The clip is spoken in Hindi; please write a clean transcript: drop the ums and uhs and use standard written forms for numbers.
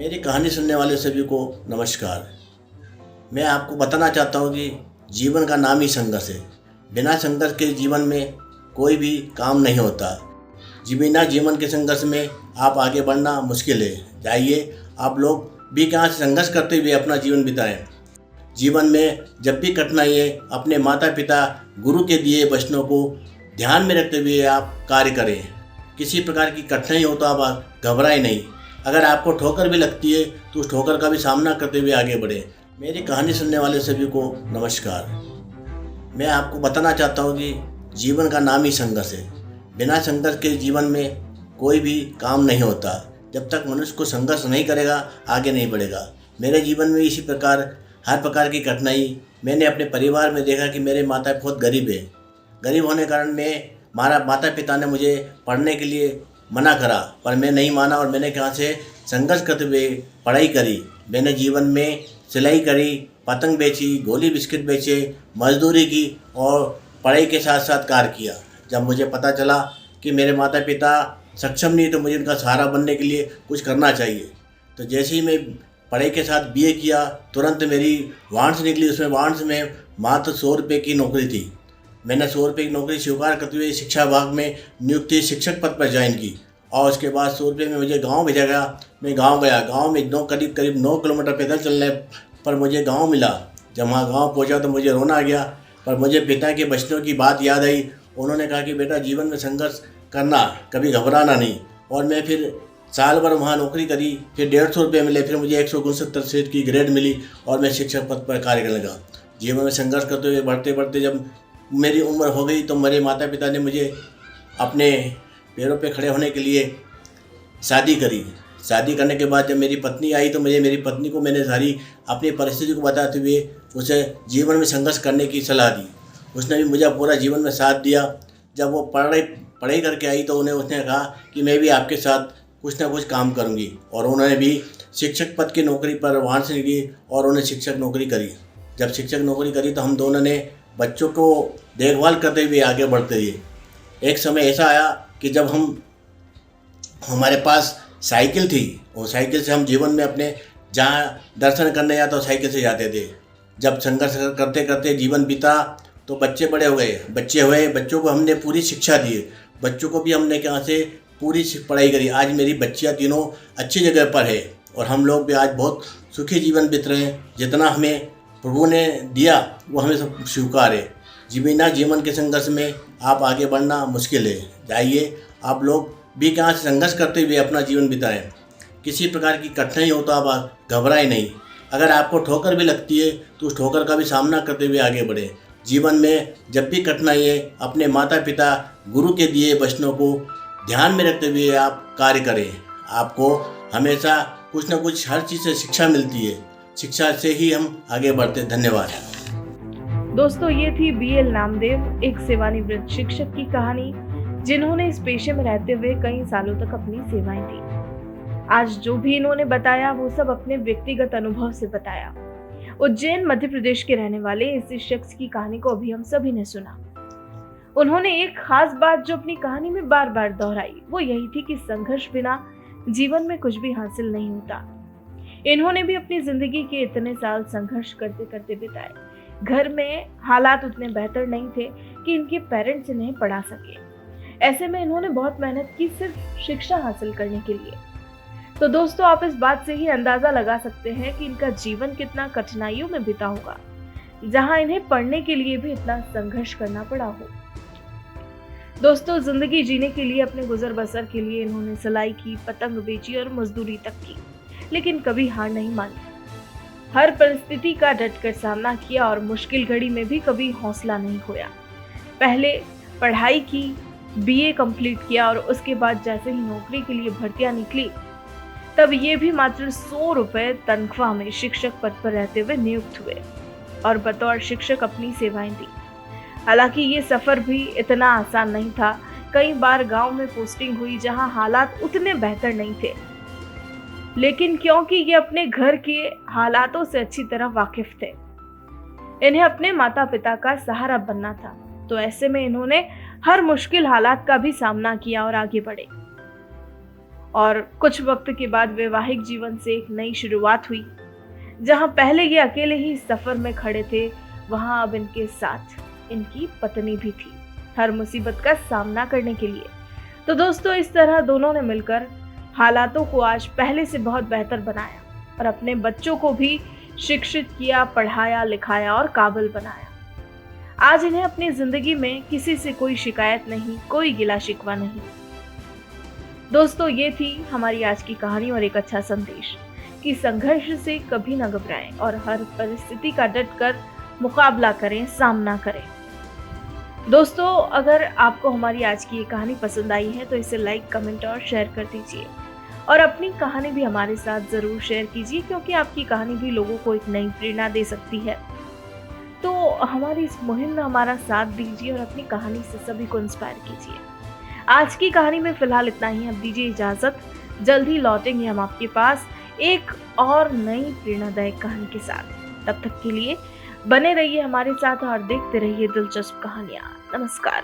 मेरी कहानी सुनने वाले सभी को नमस्कार। मैं आपको बताना चाहता हूँ कि जीवन का नाम ही संघर्ष है। बिना संघर्ष के जीवन में कोई भी काम नहीं होता। बिना जीवन के संघर्ष में आप आगे बढ़ना मुश्किल है। जाइए आप लोग भी कहाँ से संघर्ष करते हुए अपना जीवन बिताएं। जीवन में जब भी कठिनाई है, अपने माता पिता गुरु के दिए वचनों को ध्यान में रखते हुए आप कार्य करें। किसी प्रकार की कठिनाई हो तो आप घबराएं नहीं। अगर आपको ठोकर भी लगती है तो उस ठोकर का भी सामना करते हुए आगे बढ़ें। मेरी कहानी सुनने वाले सभी को नमस्कार। मैं आपको बताना चाहता हूँ कि जीवन का नाम ही संघर्ष है। बिना संघर्ष के जीवन में कोई भी काम नहीं होता। जब तक मनुष्य को संघर्ष नहीं करेगा आगे नहीं बढ़ेगा। मेरे जीवन में इसी प्रकार हर प्रकार की कठिनाई मैंने अपने परिवार में देखा कि मेरे माता बहुत गरीब है। गरीब होने के कारण हमारा माता पिता ने मुझे पढ़ने के लिए मना करा, पर मैं नहीं माना और मैंने कहाँ से संघर्ष करते हुए पढ़ाई करी। मैंने जीवन में सिलाई करी, पतंग बेची, गोली बिस्किट बेचे, मजदूरी की और पढ़ाई के साथ साथ कार्य किया। जब मुझे पता चला कि मेरे माता पिता सक्षम नहीं तो मुझे उनका सहारा बनने के लिए कुछ करना चाहिए, तो जैसे ही मैं पढ़ाई के साथ बीए किया, तुरंत मेरी वांस निकली। उसमें वांस में मात्र 100 रुपये की नौकरी थी। मैंने 100 रुपये की नौकरी स्वीकार करते हुए शिक्षा विभाग में नियुक्ति शिक्षक पद पर ज्वाइन की और उसके बाद 100 रुपये में मुझे गांव भेजा गया। मैं गांव गया। गांव में करीब 9 किलोमीटर पैदल चलने पर मुझे गांव मिला। जब वहाँ गांव पहुँचा तो मुझे रोना आ गया, पर मुझे पिता के वचनों की बात याद आई। उन्होंने कहा कि बेटा जीवन में संघर्ष करना, कभी घबराना नहीं। और मैं फिर साल भर वहाँ नौकरी करी। फिर 150 रुपये मिले। फिर मुझे 169 की ग्रेड मिली और मैं शिक्षक पद पर कार्य करने लगा। जीवन में संघर्ष करते हुए बढ़ते बढ़ते जब मेरी उम्र हो गई तो मेरे माता पिता ने मुझे अपने पैरों पे खड़े होने के लिए शादी करी। शादी करने के बाद जब मेरी पत्नी आई तो मेरी पत्नी को मैंने सारी अपनी परिस्थिति को बताते हुए उसे जीवन में संघर्ष करने की सलाह दी। उसने भी मुझे पूरा जीवन में साथ दिया। जब वो पढ़ाई करके आई तो उसने कहा कि मैं भी आपके साथ कुछ ना कुछ काम करूँगी, और उन्होंने भी शिक्षक पद की नौकरी पर वहाँ से निकली और उन्होंने शिक्षक नौकरी करी। जब शिक्षक नौकरी करी तो हम दोनों ने बच्चों को देखभाल करते हुए आगे बढ़ते हुए एक समय ऐसा आया कि जब हमारे पास साइकिल थी और साइकिल से हम जीवन में अपने जहाँ दर्शन करने जाते तो साइकिल से जाते थे। जब संघर्ष करते करते जीवन बीता तो बच्चे बड़े हो गए, बच्चों को हमने पूरी शिक्षा दी। बच्चों को भी हमने कहाँ से पूरी पढ़ाई करी। आज मेरी बच्चियाँ तीनों अच्छी जगह पर है और हम लोग भी आज बहुत सुखी जीवन बीत रहे हैं। जितना हमें प्रभु ने दिया वो हमें सब स्वीकार है। बिना जीवन के संघर्ष में आप आगे बढ़ना मुश्किल है। जाइए आप लोग भी कहाँ से संघर्ष करते हुए अपना जीवन बिताएं। किसी प्रकार की कठिनाई हो तो आप घबराएं नहीं। अगर आपको ठोकर भी लगती है तो उस ठोकर का भी सामना करते हुए आगे बढ़ें। जीवन में जब भी कठिनाई है, अपने माता पिता गुरु के दिए वचनों को ध्यान में रखते हुए आप कार्य करें। आपको हमेशा कुछ न कुछ हर चीज़ से शिक्षा मिलती है। शिक्षा से ही हम आगे बढ़ते। धन्यवाद। दोस्तों, ये थी BL नामदेव, एक सेवानिवृत्त शिक्षक की कहानी, जिन्होंने इस पेशे में रहते हुए कई सालों तक अपनी सेवाएं दी। आज जो भी इन्होंने बताया वो सब अपने व्यक्तिगत अनुभव से बताया। उज्जैन मध्य प्रदेश के रहने वाले इस शख्स की कहानी को अभी हम सभी ने सुना। उन्होंने एक खास बात जो अपनी कहानी में बार बार दोहराई वो यही थी कि संघर्ष बिना जीवन में कुछ भी हासिल नहीं होता। इन्होंने भी अपनी जिंदगी के इतने साल संघर्ष करते करते बिताए। घर में हालात उतने बेहतर नहीं थे कि इनके पेरेंट्स इन्हें पढ़ा सके। ऐसे में इन्होंने बहुत मेहनत की सिर्फ शिक्षा हासिल करने के लिए। तो दोस्तों, आप इस बात से ही अंदाजा लगा सकते हैं कि इनका जीवन कितना कठिनाइयों में बीता होगा, जहां इन्हें पढ़ने के लिए भी इतना संघर्ष करना पड़ा हो। दोस्तों, जिंदगी जीने के लिए, अपने गुजर बसर के लिए इन्होंने सिलाई की, पतंग बेची और मजदूरी तक की, लेकिन कभी हार नहीं मानी। हर परिस्थिति का डटकर सामना किया और मुश्किल घड़ी में भी कभी हौसला नहीं खोया। पहले पढ़ाई की, BA कंप्लीट किया और उसके बाद जैसे ही नौकरी के लिए भर्तियां निकली तब ये भी मात्र 100 रुपए तनख्वाह में शिक्षक पद पर रहते हुए नियुक्त हुए और बतौर शिक्षक अपनी सेवाएं दी। हालांकि ये सफर भी इतना आसान नहीं था। कई बार गांव में पोस्टिंग हुई जहां हालात उतने बेहतर नहीं थे, लेकिन क्योंकि ये अपने घर के हालातों से अच्छी तरह वाकिफ थे, इन्हें अपने माता पिता का सहारा बनना था। तो ऐसे में इन्होंने हर मुश्किल हालात का भी सामना किया और आगे बढ़े। और कुछ वक्त के बाद वैवाहिक जीवन से एक नई शुरुआत हुई। जहां पहले ये अकेले ही सफर में खड़े थे, वहां अब इनके साथ इनकी पत्नी भी थी, हर मुसीबत का सामना करने के लिए। तो दोस्तों, इस तरह दोनों ने मिलकर हालातों को आज पहले से बहुत बेहतर बनाया और अपने बच्चों को भी शिक्षित किया, पढ़ाया, लिखाया और काबिल बनाया। आज इन्हें अपनी जिंदगी में किसी से कोई शिकायत नहीं, कोई गिला शिकवा नहीं। दोस्तों, ये थी हमारी आज की कहानी और एक अच्छा संदेश कि संघर्ष से कभी न घबराएं और हर परिस्थिति का डटकर मुकाबला करें, सामना करें। दोस्तों, अगर आपको हमारी आज की ये कहानी पसंद आई है तो इसे लाइक, कमेंट और शेयर कर दीजिए और अपनी कहानी भी हमारे साथ जरूर शेयर कीजिए, क्योंकि आपकी कहानी भी लोगों को एक नई प्रेरणा दे सकती है। तो हमारी इस मुहिम में हमारा साथ दीजिए और अपनी कहानी से सभी को इंस्पायर कीजिए। आज की कहानी में फिलहाल इतना ही। अब दीजिए इजाजत, जल्द ही लौटेंगे हम आपके पास एक और नई प्रेरणादायक कहानी के साथ। तब तक के लिए बने रहिए हमारे साथ और देखते रहिए दिलचस्प कहानियां। नमस्कार।